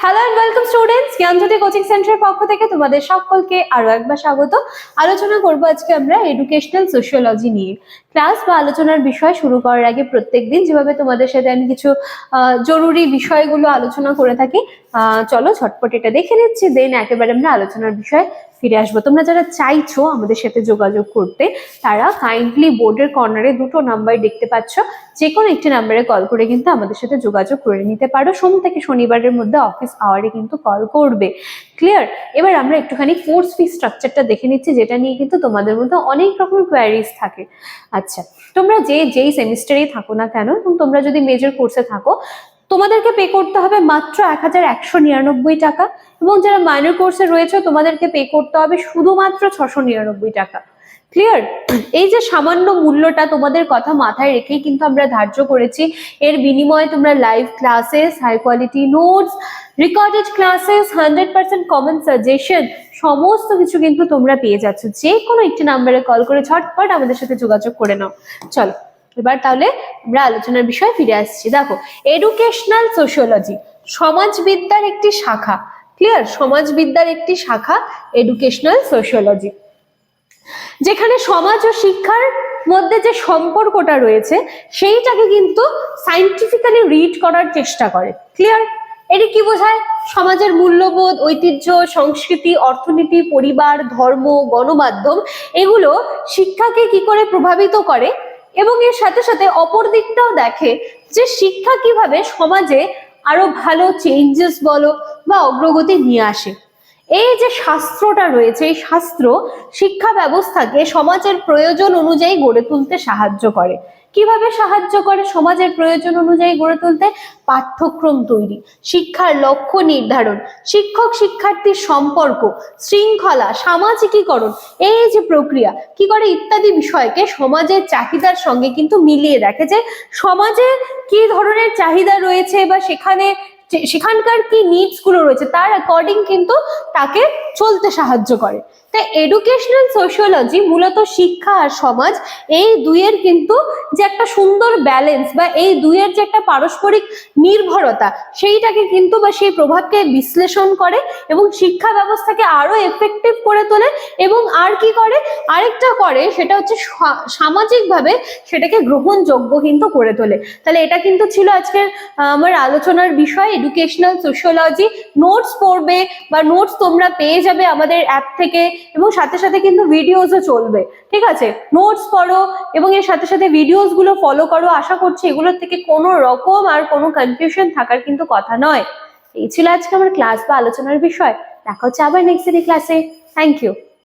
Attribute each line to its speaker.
Speaker 1: Hello and welcome students, Gyanjyoti coaching সেন্টারের পক্ষ থেকে তোমাদের সকলকে আরো একবার স্বাগত। আলোচনা করব আজকে আমরা এডুকেশনাল সোশিওলজি নিয়ে। ক্লাস বা আলোচনার বিষয় শুরু করার আগে প্রত্যেকদিন যেভাবে তোমাদের সাথে আমি কিছু জরুরি বিষয়গুলো আলোচনা করে থাকি, চলো ঝটপট এটা দেখে নিচ্ছি, দেন একেবারে আমরা আলোচনার বিষয়ে ফিরে আসবো। তোমরা যারা চাইছো আমাদের সাথে যোগাযোগ করতে, তারা কাইন্ডলি বোর্ডের কর্নারে দুটো নাম্বার দেখতে পাচ্ছ, যে কোনো একটি নাম্বারে কল করে কিন্তু আমাদের সাথে যোগাযোগ করে নিতে পারো। সোম থেকে শনিবারের মধ্যে অফিস আওয়ারে কিন্তু কল করবে। ক্লিয়ার? এবার আমরা একটুখানি কোর্স ফি স্ট্রাকচারটা দেখে নিচ্ছি, যেটা নিয়ে কিন্তু তোমাদের মধ্যে অনেক রকম কোয়ারিজ থাকে। আচ্ছা, তোমরা যেই সেমিস্টারেই থাকো না কেন, এবং তোমরা যদি মেজর কোর্সে থাকো, তোমাদেরকে পে করতে হবে মাত্র 1199 টাকা, এবং যারা মাইনর কোর্সে রয়েছে তোমাদেরকে পে করতে হবে শুধুমাত্র 699 টাকা। ক্লিয়ার? এই যে সামান্য মূল্যটা তোমাদের কথা মাথায় রেখেই কিন্তু আমরা ধার্য করেছি। এর বিনিময়ে তোমরা live classes, high quality notes, recorded classes, 100% common suggestion, সমস্ত কিছু কিন্তু তোমরা পেয়ে যাচ্ছ। যে কোনো একটি নাম্বারে কল করে ঝটপট আমাদের সাথে যোগাযোগ করে নাও। চলো এবার তাহলে আমরা আলোচনার বিষয়ে ফিরে আসছি। দেখো, এডুকেশনাল সোশিওলজি সমাজবিদ্যার একটি শাখা। ক্লিয়ার? সমাজবিদ্যার একটি শাখা এডুকেশনাল সোশিওলজি, যেখানে সমাজ ও শিক্ষার মধ্যে যে সম্পর্কটা রয়েছে সেইটাকে কিন্তু সায়েন্টিফিক্যালি রিড করার চেষ্টা করে। ক্লিয়ার? এটি কি বোঝায়? সমাজের মূল্যবোধ, ঐতিহ্য, সংস্কৃতি, অর্থনীতি, পরিবার, ধর্ম, গণমাধ্যম, এগুলো শিক্ষাকে কি করে প্রভাবিত করে, এবং এর সাথে সাথে অপর দিকটাও দেখে যে শিক্ষা কিভাবে সমাজে আরো ভালো চেঞ্জেস বলো বা অগ্রগতি নিয়ে আসে। এই যে শাস্ত্রটা রয়েছে, এই শাস্ত্র শিক্ষা ব্যবস্থাকে সমাজের প্রয়োজন অনুযায়ী গড়ে তুলতে সাহায্য করে। কিভাবে সাহায্য করে সমাজের প্রয়োজন অনুযায়ী গড়ে তুলতে? পাঠ্যক্রম তৈরি, শিক্ষার লক্ষ্য নির্ধারণ, শিক্ষক শিক্ষার্থীর সম্পর্ক, শৃঙ্খলা, সামাজিকীকরণ, এই যে প্রক্রিয়া কি করে ইত্যাদি বিষয়কে সমাজের চাহিদার সঙ্গে কিন্তু মিলিয়ে দেখে, যে সমাজে কি ধরনের চাহিদা রয়েছে বা সেখানকার কি নিডস গুলো রয়েছে, তার অ্যাকর্ডিং কিন্তু তাকে চলতে সাহায্য করে। তাই এডুকেশনাল সোশিওলজি মূলত শিক্ষা আর সমাজ, এই দুইয়ের কিন্তু যে একটা সুন্দর ব্যালেন্স বা এই দুইয়ের যে একটা পারস্পরিক নির্ভরতা, সেইটাকে কিন্তু বা সেই প্রভাবকে বিশ্লেষণ করে এবং শিক্ষা ব্যবস্থাকে আরো এফেক্টিভ করে তোলে। এবং আর কি করে? আরেকটা করে, সেটা হচ্ছে সামাজিকভাবে সেটাকে গ্রহণযোগ্য কিন্তু করে তোলে। তাহলে এটা কিন্তু ছিল আজকের আমার আলোচনার বিষয়, এডুকেশনাল সোশিওলজি। নোটস পড়বে বা নোটস তোমরা পেয়ে যাবে আমাদের অ্যাপ থেকে, এবং সাথে সাথে কিন্তু ভিডিওসও চলবে। ঠিক আছে? নোটস পড়ো এবং এর সাথে সাথে ভিডিওস গুলো ফলো করো। আশা করছি এগুলোর থেকে কোনো রকম আর কোনো কনফিউশন থাকার কিন্তু কথা নয়। এই ছিল আজকে আমার ক্লাস বা আলোচনার বিষয়। দেখা হচ্ছে আবার নেক্সট ক্লাসে। Thank you.